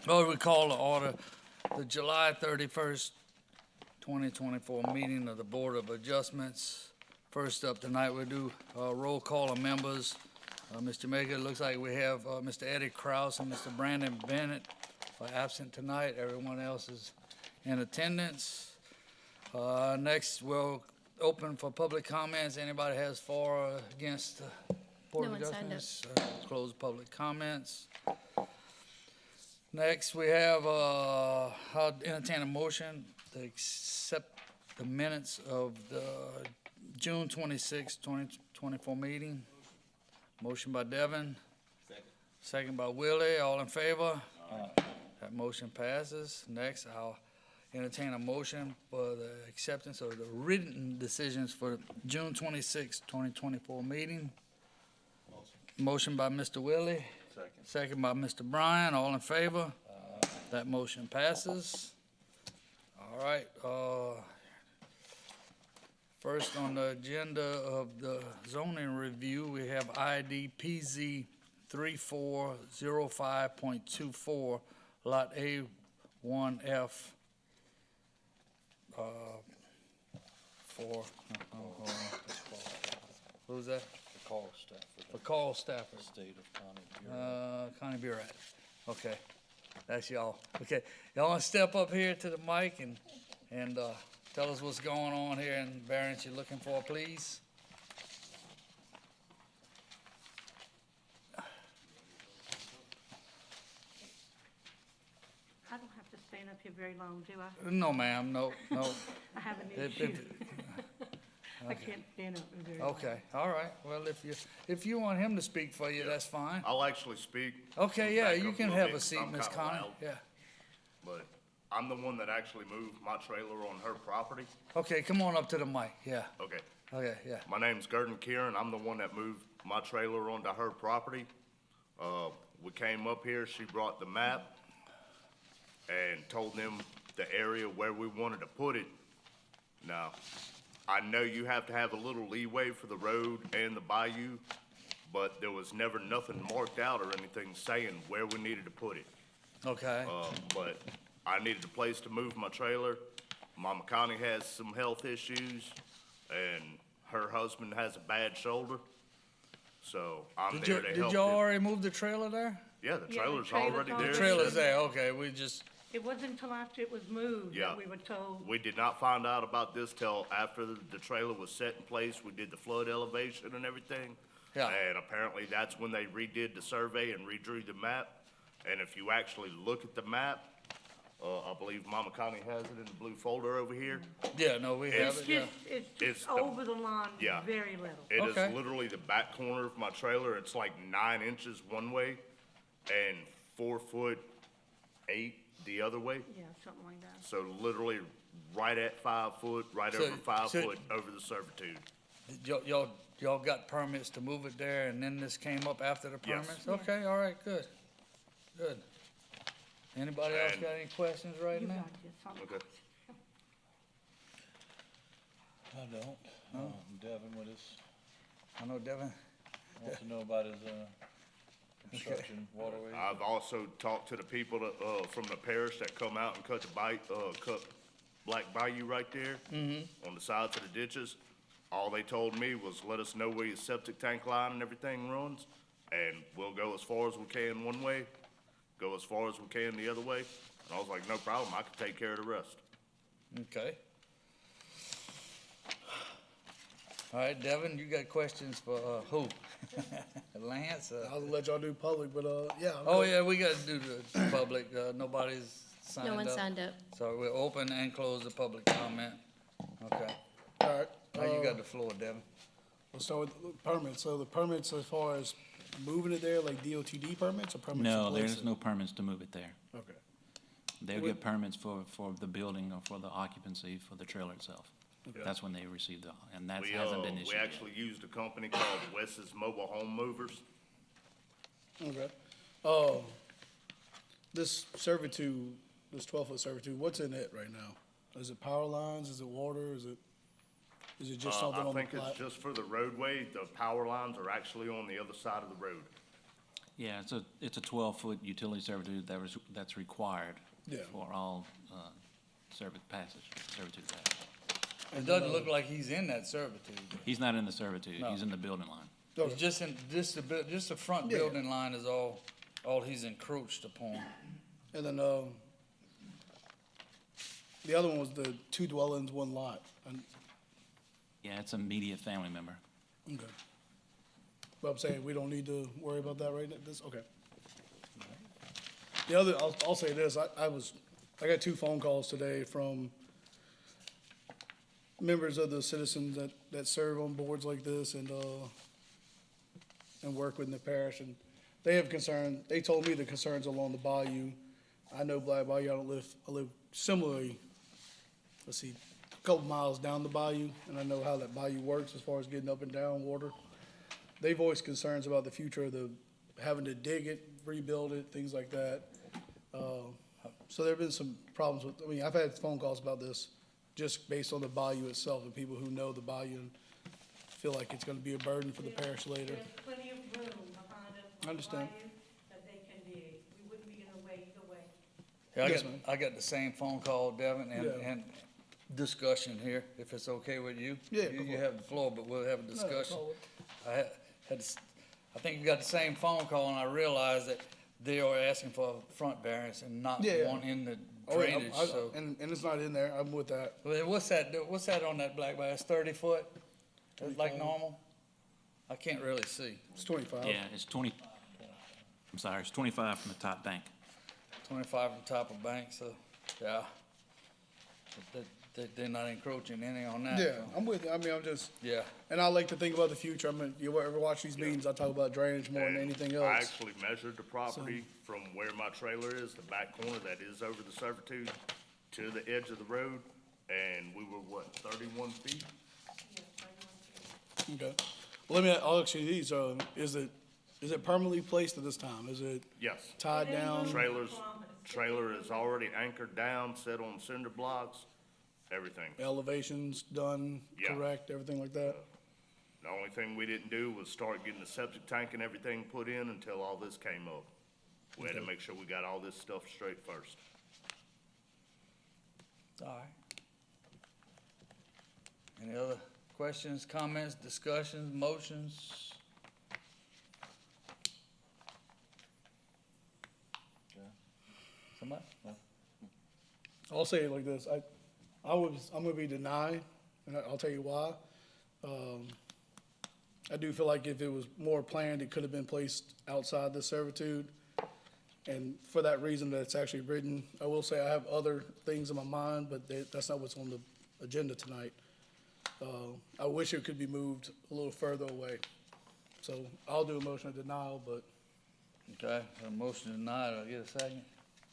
We call to order the July 31st, 2024 meeting of the Board of Adjustments. First up tonight, we do a roll call of members. Mr. Maker, it looks like we have Mr. Eddie Kraus and Mr. Brandon Bennett are absent tonight. Everyone else is in attendance. Next, we'll open for public comments. Anybody has for or against the Board No of one signed up. Adjustments? Close public comments. Next, we have, I'll entertain a motion to accept the minutes of the June 26, 2024 meeting. Motion by Devin. Second by Willie. All in favor? That motion passes. Next, I'll entertain a motion for the acceptance of the written decisions for the June 26, 2024 meeting. Motion by Mr. Willie. Second by Mr. Bryan. All in favor? That motion passes. All right. First on the agenda of the zoning review, we have ID PZ 3405.24, Lot A1F. Who's that? Carl Stafford, For Carl Stafford. State of Connie Bureau. Connie Bureau. Okay, that's y'all. Okay, y'all want to step up here to the mic and tell us what's going on here in variance you're looking for, please. I don't have to stand up here very long, do I? No, ma'am, no. I have an If- issue. if- I can't stand up very long. Okay, all right. Well, if you want him to speak for you, that's fine. I'll actually speak. Okay, yeah, Back you up can little have bit a 'cause seat, I'm Miss kinda Connie. loud, Yeah. But I'm the one that actually moved my trailer on her property. Okay, come on up to the mic. Yeah. Okay. Okay, yeah. My name's Gurdon Kieran. I'm the one that moved my trailer onto her property. We came up here, she brought the map and told them the area where we wanted to put it. Now, I know you have to have a little leeway for the road and the bayou, but there was never nothing marked out or anything saying where we needed to put it. Okay. But I needed a place to move my trailer. Mama Connie has some health issues, and her husband has a bad shoulder. So I'm there to Did help you him. already move the trailer there? Yeah, the Yeah, the trailer's trailer's already already there. The trailer's there, okay, It wasn't until after it was moved Yeah. that we were told. We did not find out about this till after the trailer was set in place. We did the flood elevation and everything. Yeah. And apparently that's when they redid the survey and redrew the map. And if you actually look at the map, I believe Mama Connie has it in the blue folder over here. Yeah, no, we have It's it, yeah. it's It's just the- over the line, Yeah. very little. It is Okay. literally the back corner of my trailer. It's like 9 inches one way and 4'8" the other way. Yeah, something like that. So literally right at 5 foot, right So- over 5 so- foot over the servitude. Did y'all got permits to move it there, and then this came up after the Yes. permits? Okay, all right, good, good. Anybody else And- got any questions right You now? got this, something. Okay. I don't. Devin with his, I know Devin, wants to know about his, construction waterways. I've also talked to the people that, from the parish that come out and cut cut Black Bayou right there. On the sides of the ditches. All they told me was let us know where your septic tank line and everything runs, and we'll go as far as we can one way, go as far as we can the other way. And I was like, no problem, I can take care of the rest. okay. All right, Devin, you got questions for, who? Lance? I'll let y'all do public, but, yeah. I'm Oh, good. yeah, we gotta do the public, nobody's signed No up. one signed up. So we'll open and close the public comment. Okay. All right. Now you got the floor, Devin. We'll start with the permits. So the permits as far as moving it there, like DOTD permits or permits to No, place there's it? no permits to move it there. Okay. They'll Would- get permits for the building or for the occupancy for the trailer itself. Okay. That's when they receive the, and that We, hasn't been we issued yet. actually used a company called Wes's Mobile Home Movers. Okay. This servitude, this 12-foot servitude, what's in it right now? Is it power lines? Is it water? Is it just something I on the think plat? it's just for the roadway. The power lines are actually on the other side of the road. Yeah, it's a 12-foot utility servitude that's required Yeah. for all servitude passage. It doesn't look like he's in that servitude. He's not in the servitude, No. he's in the building line. It's just in, just the front Yeah. building line is all he's encroached upon. And then, the other one was the 2 dwellings, 1 lot. And, Yeah, it's immediate family member. okay. But I'm saying we don't need to worry about that right now, okay. The other, I'll say this, I got 2 phone calls today from members of the citizens that serve on boards like this and work within the parish, and they have concern, they told me the concerns along the bayou. I know Black Bayou, I live similarly, let's see, a couple miles down the bayou, and I know how that bayou works as far as getting up and down water. They voiced concerns about the future of having to dig it, rebuild it, things like that. So there've been some problems with, I mean, I've had phone calls about this just based on the bayou itself and people who know the bayou and feel like it's gonna be a burden for the parish later. There's plenty of room behind us I understand. that they can dig. We wouldn't be in the way either way. Yeah, Yes, ma'am. I got the same phone call, Devin, Yeah. and discussion here, if it's okay with you. Yeah, You go for it. have the floor, but we'll have a No, discussion. call it. I think you got the same phone call, and I realized that they are asking for a front variance and not Yeah. one in the Oh, yeah, drainage, so. and it's not in there, I'm with that. Well, what's that on that black bass, 30 foot? That's like 25. normal? I can't really see. It's 25. Yeah, it's 20, I'm sorry, it's 25 from the top bank. 25 on top of bank, so, yeah. But they're not encroaching any on that. Yeah, so, I'm with you, I mean, I'm just, Yeah, and I like to think about the future, I mean, you ever watch these meetings, I talk about drainage more than And anything I else. actually measured the property from where my trailer is, the back corner that is over the servitude, to the edge of the road, and we were, what, 31 feet? Okay. Well, I'll ask you these, is it permanently placed at this time? Is it Yes. tied down? Trailer is already anchored down, set on cinder blocks, everything. Elevations done, Yeah. correct, everything like that? The only thing we didn't do was start getting the septic tank and everything put in until all this came up. We had to Okay. make sure we got all this stuff straight first. all right. Any other questions, comments, discussions, motions? Somebody? I'll say it like this, I'm gonna be denied, and I'll tell you why. I do feel like if it was more planned, it could have been placed outside the servitude. And for that reason, that's actually written. I will say I have other things in my mind, but that's not what's on the agenda tonight. I wish it could be moved a little further away. So I'll do a motion of denial, but Okay, a motion denied, I'll get a second.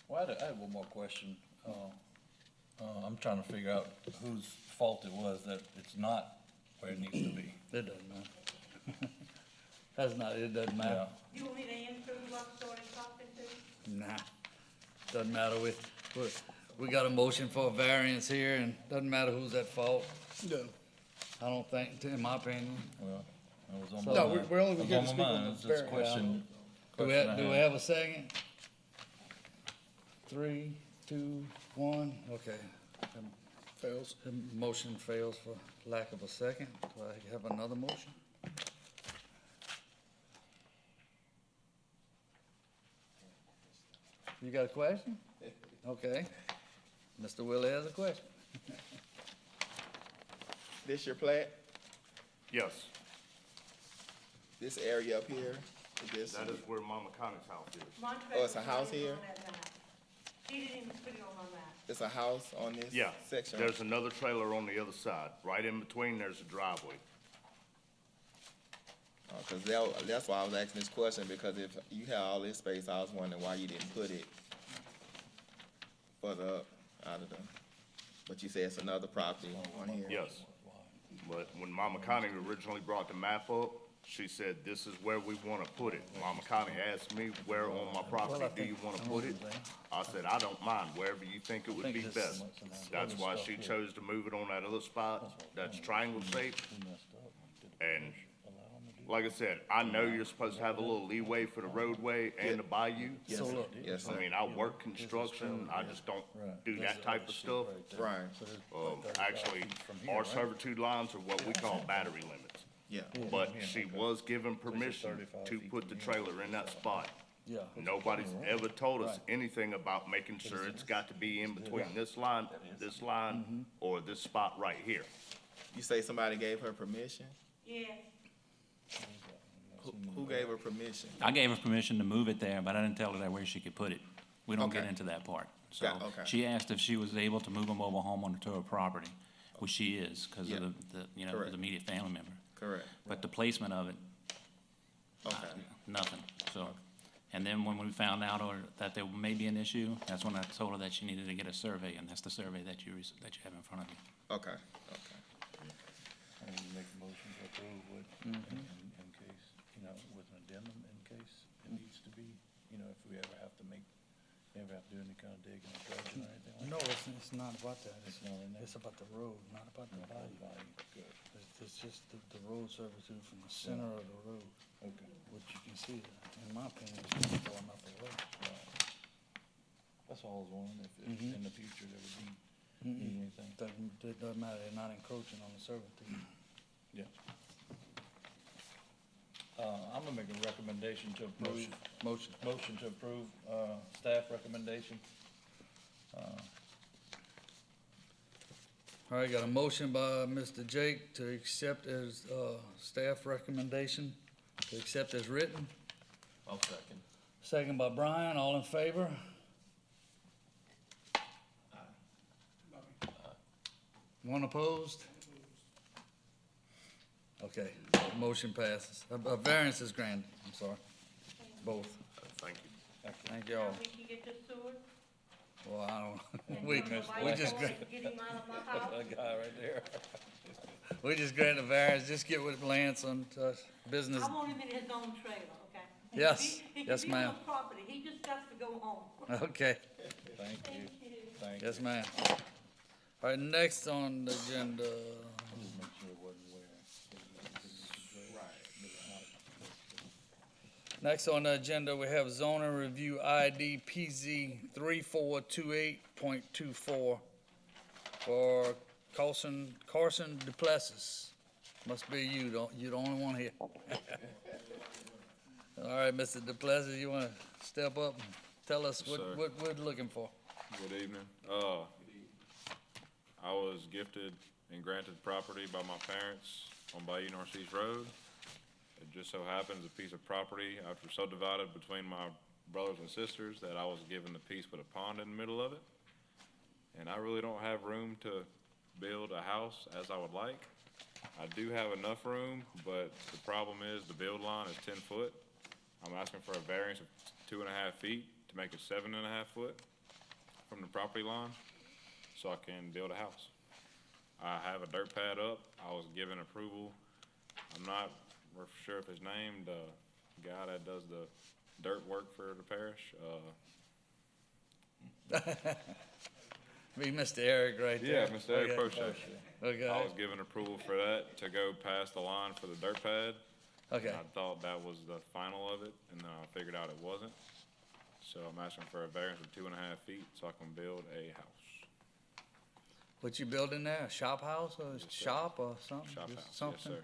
Well, I had one more question. I'm trying to figure out whose fault it was that it's not where it needs to be. It doesn't matter. It doesn't matter. You want me to answer who I started talking to? Nah, doesn't matter, we got a motion for a variance here, and doesn't matter who's at fault, yeah. I don't think, in my opinion. Well, it was on So- my No, mind. we're only It was here to on my speak on mind. the It's just a variance. question. Do we question have, I do we had. have a second? 3, 2, 1, okay. Fails. The motion fails for lack of a second. Do I have another motion? You got a question? Okay. Mr. Willie has a question. This your plat? Yes, This area up here? Is this? that is where Mama Connie's house is. Oh, it's a house here? She didn't even put it on my map. It's a house on this Yeah, section? there's another trailer on the other side. Right in between, there's a driveway. Cause that's why I was asking this question, because if you have all this space, I was wondering why you didn't put it further up out of the, but you say it's another property on here? Yes. But when Mama Connie originally brought the map up, she said, this is where we wanna put it. Mama Connie asked me, where on my property do you wanna put it? I said, I don't mind, wherever you think it would be best. That's why she chose to move it on that other spot, that's triangle shaped. And like I said, I know you're supposed to have a little leeway for the roadway and the bayou. So look, Yes, I sir. mean, I work construction, I just don't do that type of stuff. Right, Actually, our servitude lines are what we call battery limits. yeah. But she was given permission to put the trailer in that spot. yeah, Nobody's ever told us anything about making sure it's got to be in between this line, or this spot right here. You say somebody gave her permission? Yes, Who gave her permission? I gave her permission to move it there, but I didn't tell her that where she could put it. We don't get Okay. into that part. So Okay. she asked if she was able to move a mobile home onto her property, which she is, because Yeah. of the, you know, Correct. the immediate family member. Correct, But the placement of it, okay, nothing, so. And then when we found out that there may be an issue, that's when I told her that she needed to get a survey, and that's the survey that you have in front of you. okay, okay. I need to make a motion to approve with, in case, you know, with an addendum in case it needs to be, you know, if we ever have to do any kind of digging or dredging or anything like no, it's not about that. It's not in there? It's about the road, not about the that. bayou. Good, It's just the road servitude from the center of the road, okay. which you can see, in my opinion, is not far enough away. That's all I was wondering, if in the future there would be anything. It doesn't matter, they're not encroaching on the servitude. Yeah. I'm gonna make a recommendation to approve. Motion. Motion to approve, staff recommendation. All right, got a motion by Mr. Jake to accept as, staff recommendation, to accept as written. I'll second. Second by Brian, all in favor? One opposed? Okay, motion passes. A variance is granted, I'm sorry. Both. Thank you. Thank y'all. now we can get the sewer. Well, I don't, And we, nobody we just, told us to get him out of my house. That guy right there. we just granted a variance, just get with Lance on, business. I want him in his own trailer, okay? Yes, He can yes, be on ma'am. the property, he just got to go home. Okay, Thank you, Thank you. thank you. yes, ma'am. All right, next on the agenda, Just make sure it wasn't where. next on the agenda, we have zoning review ID PZ 3428.24 for Carson Duplessis. Must be you, you're the only one here. All right, Mr. Duplessis, you wanna step up and tell us Yes, sir. what we're looking for? Good evening. I was gifted and granted property by my parents on Bayou Northeast Road. It just so happens a piece of property after subdivided between my brothers and sisters that I was given the piece with a pond in the middle of it. And I really don't have room to build a house as I would like. I do have enough room, but the problem is the build line is 10 foot. I'm asking for a variance of 2.5 feet to make it 7.5 foot from the property line, so I can build a house. I have a dirt pad up. I was given approval. I'm not sure if his name, the guy that does the dirt work for the parish. Me, Mr. Eric right there. Yeah, Mr. Eric Okay. Prochet. I Okay, was given approval for that to go past the line for the dirt pad. okay. I thought that was the final of it, and then I figured out it wasn't. So I'm asking for a variance of 2.5 feet so I can build a house. What you building there, a shop house or a sir. shop or something? Shop Just house, yes, something? sir.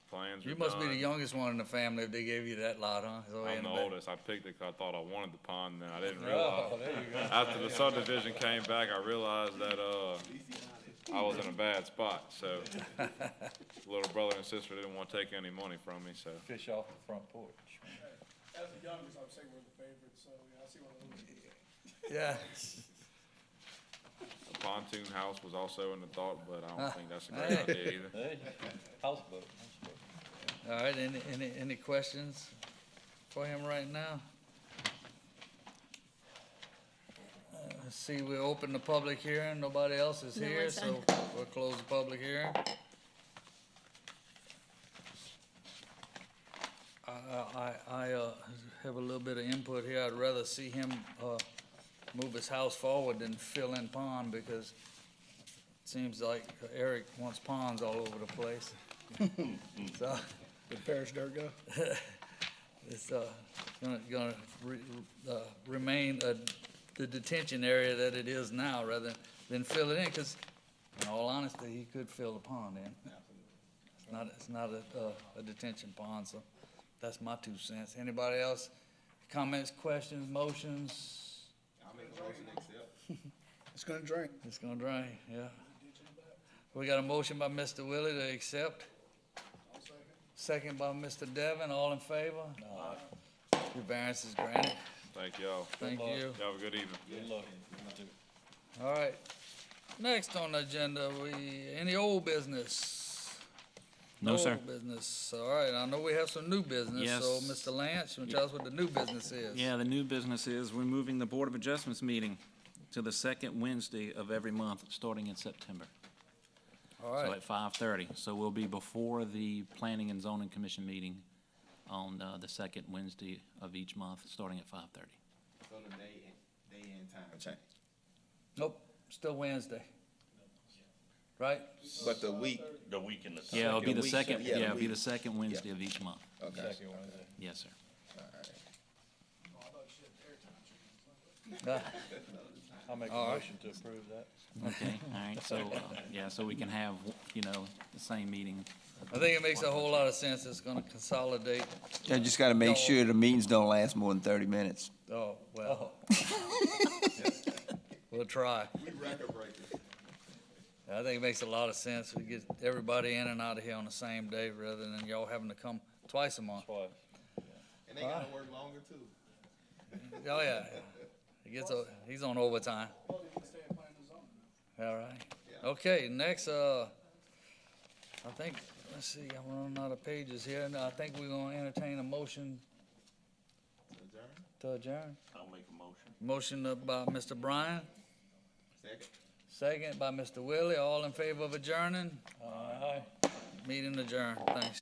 Plans are You must be the done. youngest one in the family if they gave you that lot, huh? It's way in I'm the back. oldest. I picked it 'cause I thought I wanted the pond, and then I didn't Oh, realize. there you go. After the subdivision came back, I realized that, I was in a bad spot, so little brother and sister didn't want to take any money from me, so. Fish off the front porch. As the youngest, I would say we're the favorites, so, yeah, I see what it is. Yeah, A pontoon house was also in the thought, but I don't think that's a great idea either. Hey, houseboat. all right, any questions for him right now? Let's see, we open the public hearing, nobody else is No, here, it's so we'll close the public hearing. I have a little bit of input here, I'd rather see him, move his house forward than fill in pond, because it seems like Eric wants ponds all over the place. So, The parish dirt guy. It's, gonna remain the detention area that it is now rather than fill it in, because in all honesty, he could fill the pond in. It's not a detention pond, so that's my 2 cents. Anybody else? Comments, questions, motions? I'll make a motion to accept. It's gonna drain. It's gonna drain, yeah. We got a motion by Mr. Willie to accept. Second by Mr. Devon, all in favor? Your variance is granted. Thank y'all. Thank you. Y'all have a good evening. Good luck. All right. Next on the agenda, any old business? No, sir. Old business. All right, I know we have some new business. Yes. So, Mr. Lance, you want to tell us what the new business is? Yeah, the new business is we're moving the Board of Adjustments meeting to the second Wednesday of every month, starting in September. All So right, at 5:30. So we'll be before the Planning and Zoning Commission meeting on the second Wednesday of each month, starting at 5:30. So the day and time change. nope, still Wednesday. Right? But the week, The week in the. Yeah, it'll be the week, second, yeah, the it'll be week. the second Wednesday of each month. okay. Second Wednesday. Yes, sir. I'll make a All right. motion to approve that. Okay, all right, so, yeah, so we can have, the same meeting. I think it makes a whole lot of sense. It's gonna consolidate. I just gotta make sure the meetings don't last more than 30 minutes. Oh, well. We'll try. We record breakers. I think it makes a lot of sense. We get everybody in and out of here on the same day rather than y'all having to come twice a month. Twice. And they gotta work longer too. Oh, yeah. He's on overtime. All right. Yeah. Okay, next, I think, let's see, I'm running out of pages here. And I think we're gonna entertain a motion Adjourn? to adjourn. I'll make a motion. Motion by Mr. Bryan, Second? second by Mr. Willie. All in favor of adjourning? Aye. Meeting adjourned. Thanks.